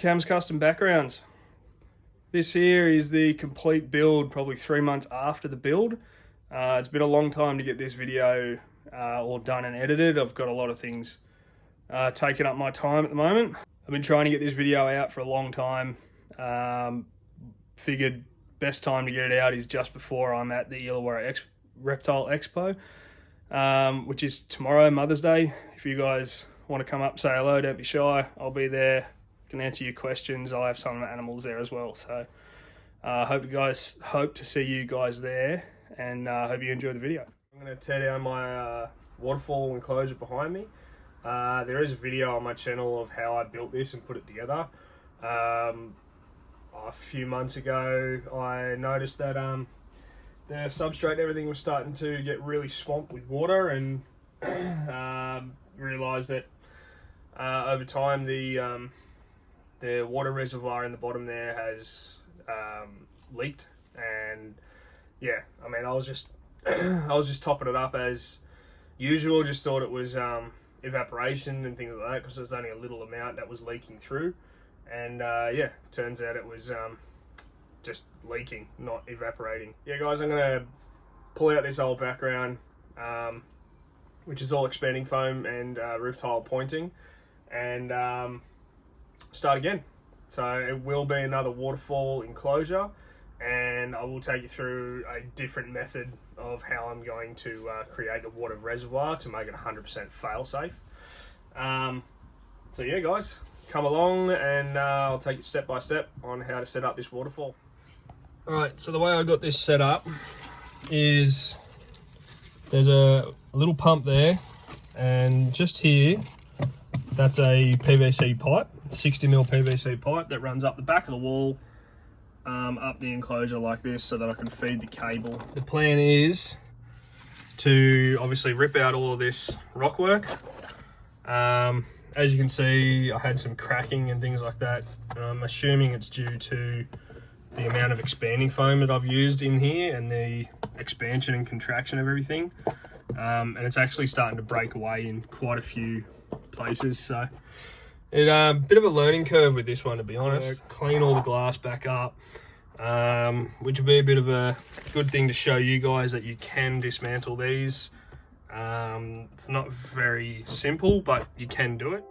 Cam's Custom Backgrounds. This here is the complete build, probably 3 months after the build. It's been a long time to get this video all done and edited. I've got a lot of things taking up my time at the moment. I've been trying to get this video out for a long time. Figured best time to get it out is just before I'm at the Illawarra Reptile Expo, which is tomorrow, Mother's Day. If you guys want to come up, say hello, don't be shy. I'll be there, can answer your questions. I'll have some of the animals there as well. So hope to see you guys there, and hope you enjoy the video. I'm going to tear down my waterfall enclosure behind me. There is a video on my channel of how I built this and put it together. A few months ago I noticed that the substrate and everything was starting to get really swamped with water, and realised that over time the water reservoir in the bottom there has leaked. And yeah, I mean, I was just topping it up as usual. Just thought it was evaporation and things like that, because there's only a little amount that was leaking through. And yeah, turns out it was just leaking, not evaporating. Yeah guys, I'm gonna pull out this old background, which is all expanding foam and roof tile pointing, and start again. So it will be another waterfall enclosure, and I will take you through a different method of how I'm going to create the water reservoir to make it 100% fail safe. So yeah guys, come along and I'll take you step by step on how to set up this waterfall. Alright, so the way I got this set up is there's a little pump there, and just here, that's a PVC pipe, 60mm PVC pipe that runs up the back of the wall, up the enclosure like this, so that I can feed the cable. The plan is to obviously rip out all of this rockwork. As you can see, I had some cracking and things like that. I'm assuming it's due to the amount of expanding foam that I've used in here and the expansion and contraction of everything. And it's actually starting to break away in quite a few places. So it's a bit of a learning curve with this one, to be honest. Clean all the glass back up, which will be a bit of a good thing to show you guys that you can dismantle these. It's not very simple, but you can do it.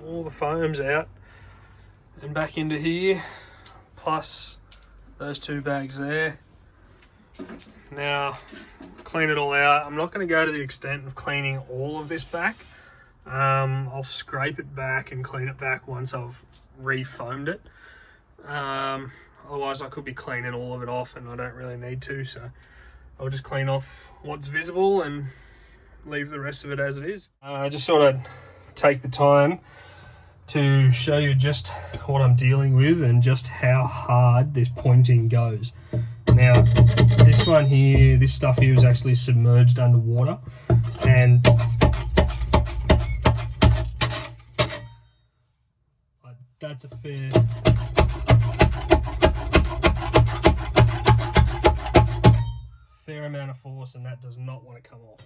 All the foam's out and back into here, plus those two bags there. Now, clean it all out. I'm not going to go to the extent of cleaning all of this back. I'll scrape it back and clean it back once I've re-foamed it. Otherwise I could be cleaning all of it off, and I don't really need to, so I'll just clean off what's visible and leave the rest of it as it is. I just thought I'd take the time to show you just what I'm dealing with and just how hard this pointing goes. Now, this one here, this stuff here is actually submerged underwater, and that's a fair amount of force, and that does not want to come off.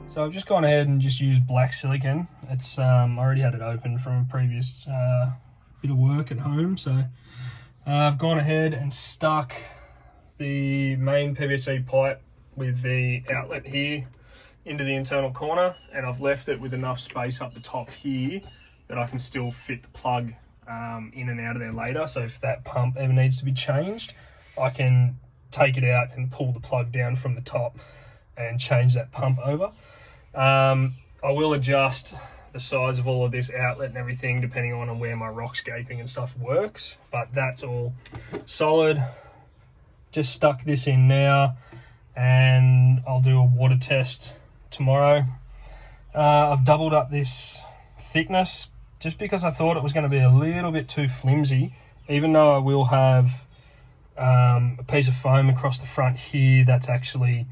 So I've just gone ahead and just used black silicone. It's I already had it open from a previous bit of work at home, so I've gone ahead and stuck the main PVC pipe with the outlet here into the internal corner, and I've left it with enough space up the top here that I can still fit the plug in and out of there later. So if that pump ever needs to be changed, I can take it out and pull the plug down from the top and change that pump over. I will adjust the size of all of this outlet and everything depending on where my rock scaping and stuff works, but that's all solid. Just stuck this in now, and I'll do a water test tomorrow. I've doubled up this thickness just because I thought it was going to be a little bit too flimsy, even though I will have a piece of foam across the front here that's actually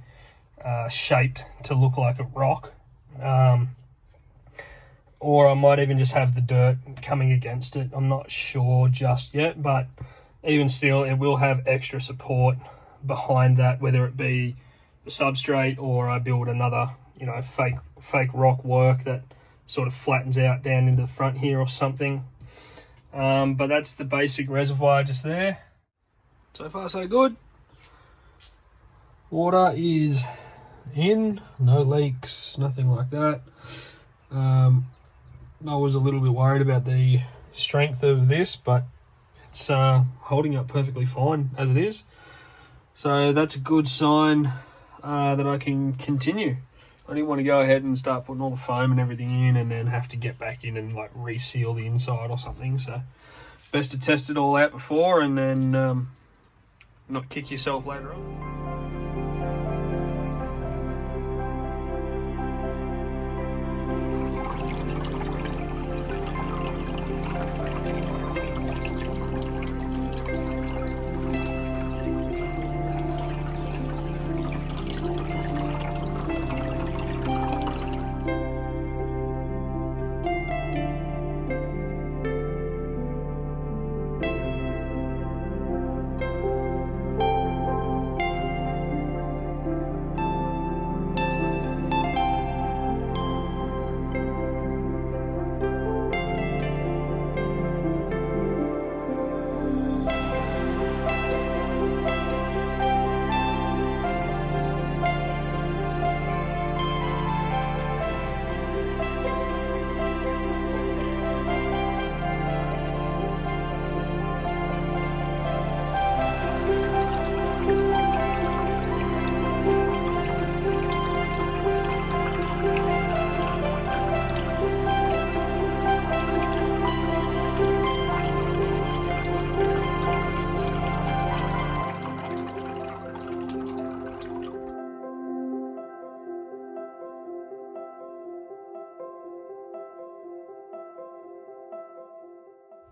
shaped to look like a rock. Or I might even just have the dirt coming against it. I'm not sure just yet, but even still, it will have extra support behind that, whether it be the substrate or I build another, you know, fake rock work that sort of flattens out down into the front here or something. But that's the basic reservoir just there. So far so good. Water is in, no leaks, nothing like that. I was a little bit worried about the strength of this, but it's holding up perfectly fine as it is. So that's a good sign that I can continue. I didn't want to go ahead and start putting all the foam and everything in and then have to get back in and like reseal the inside or something. So best to test it all out before and then not kick yourself later on.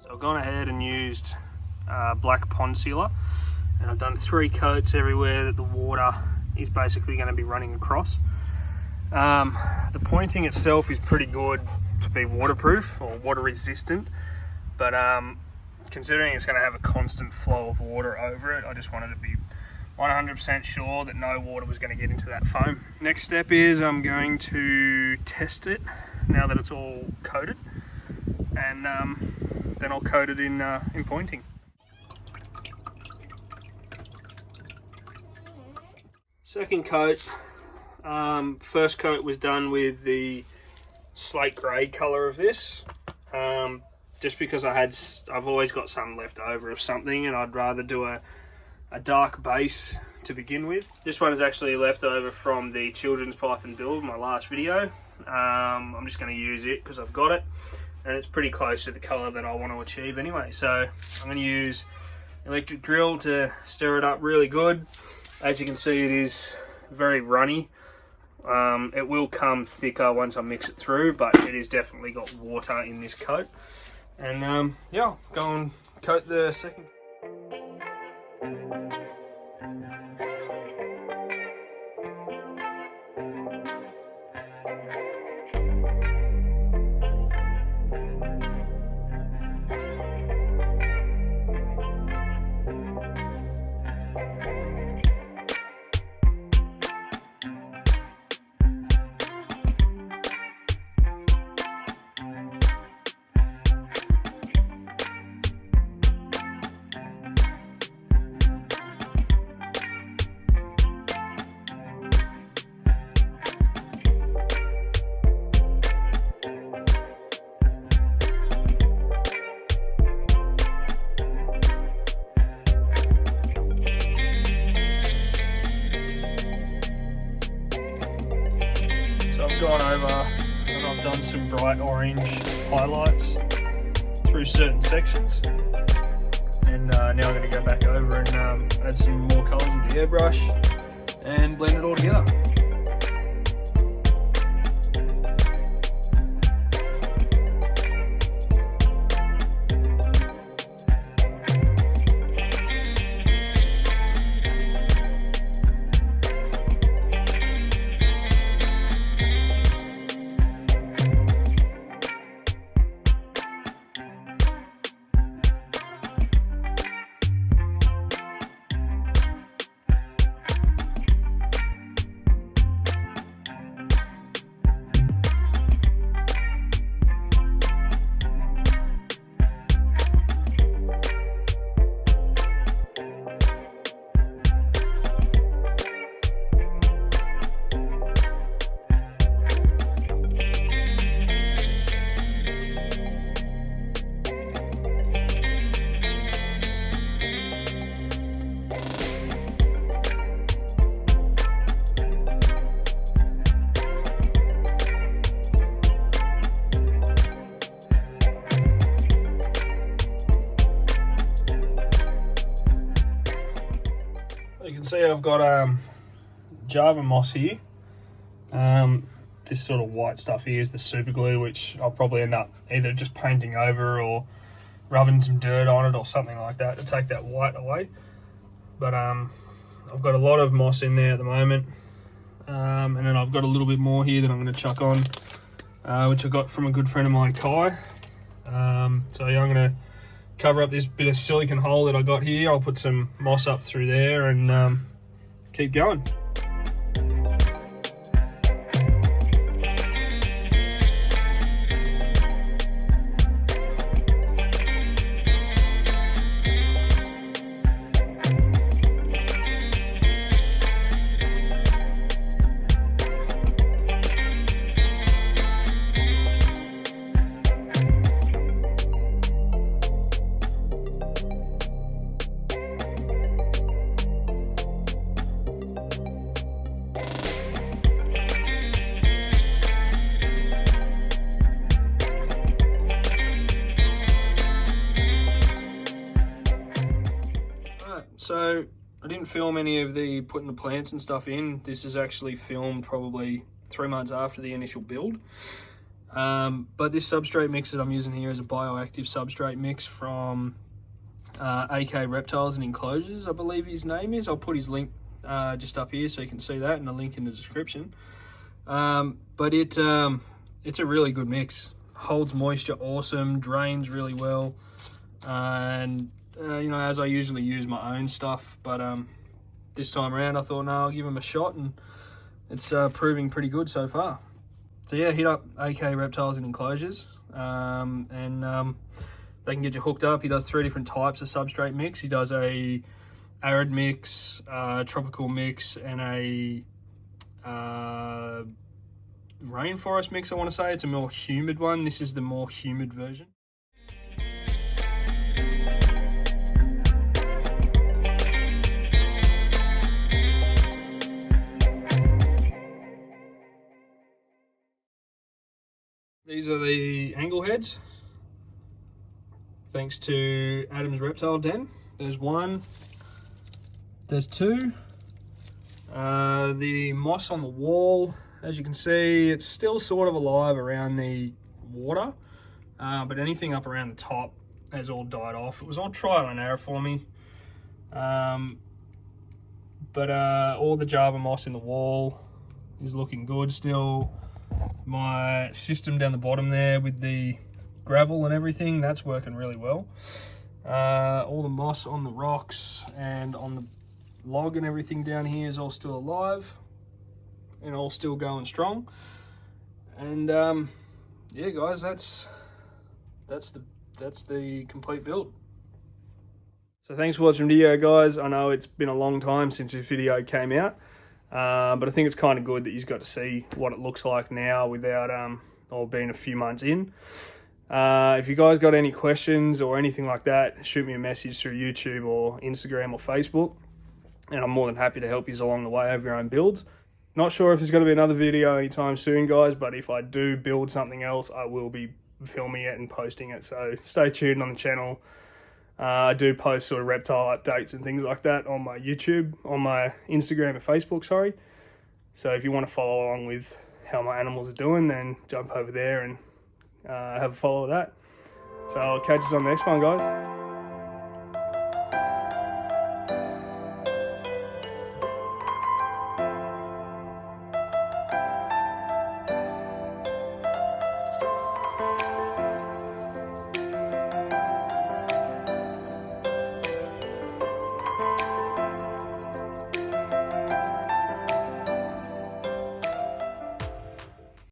So I've gone ahead and used black pond sealer, and I've done 3 coats everywhere that the water is basically going to be running across. The pointing itself is pretty good to be waterproof or water resistant, but considering it's going to have a constant flow of water over it, I just wanted to be 100% sure that no water was going to get into that foam. Next step is I'm going to test it now that it's all coated, and then I'll coat it in pointing. Second coat. First coat was done with the slate grey colour of this, just because I've always got some left over of something, and I'd rather do a dark base to begin with. This one is actually left over from the children's python build, my last video. I'm just going to use it because I've got it, and it's pretty close to the colour that I want to achieve anyway. So I'm going to use electric drill to stir it up really good. As you can see, it is very runny. It will come thicker once I mix it through, but it has definitely got water in this coat. And yeah, I'll go and coat the second. Gone over I've done some bright orange highlights through certain sections, and now I'm going to go back over and add some more colours with the airbrush and blend it all together. You can see I've got Java moss here. This sort of white stuff here is the super glue, which I'll probably end up either just painting over or rubbing some dirt on it or something like that to take that white away. But I've got a lot of moss in there at the moment, and then I've got a little bit more here that I'm going to chuck on, which I got from a good friend of mine, Kaale. So yeah, I'm going to cover up this bit of silicone hole that I got here. I'll put some moss up through there and keep going. So I didn't film any of the putting the plants and stuff in. This is actually filmed probably 3 months after the initial build. But this substrate mix that I'm using here is a bioactive substrate mix from AK Reptiles and Enclosures, I believe his name is. I'll put his link just up here so you can see that, and a link in the description. But it's a really good mix. Holds moisture awesome, drains really well, and you know, as I usually use my own stuff, but this time around I thought, no, I'll give them a shot, and it's proving pretty good so far. So yeah, hit up AK Reptiles and Enclosures, and they can get you hooked up. He does 3 different types of substrate mix. He does a arid mix, tropical mix, and a rainforest mix, I want to say. It's a more humid one. This is the more humid version. These are the angle heads, thanks to Adam's Reptile Den. There's 1, there's 2. The moss on the wall, as you can see, it's still sort of alive around the water, but anything up around the top has all died off. It was all trial and error for me, but all the Java moss in the wall is looking good still. My system down the bottom there with the gravel and everything, that's working really well. All the moss on the rocks and on the log and everything down here is all still alive and all still going strong. And yeah guys, that's the complete build. So thanks for watching the video guys. I know it's been a long time since this video came out. But I think it's kind of good that you've got to see what it looks like now without or being a few months in. If you guys got any questions or anything like that, shoot me a message through YouTube or Instagram or Facebook, and I'm more than happy to help you along the way over your own builds. not sure if there's going to be another video anytime soon, guys, but if I do build something else, I will be filming it and posting it, so stay tuned on the channel. I do post sort of reptile updates and things like that on my YouTube, on my Instagram and Facebook, sorry. So if you want to follow along with how my animals are doing, then jump over there and have a follow of that. So I'll catch you on the next one, guys.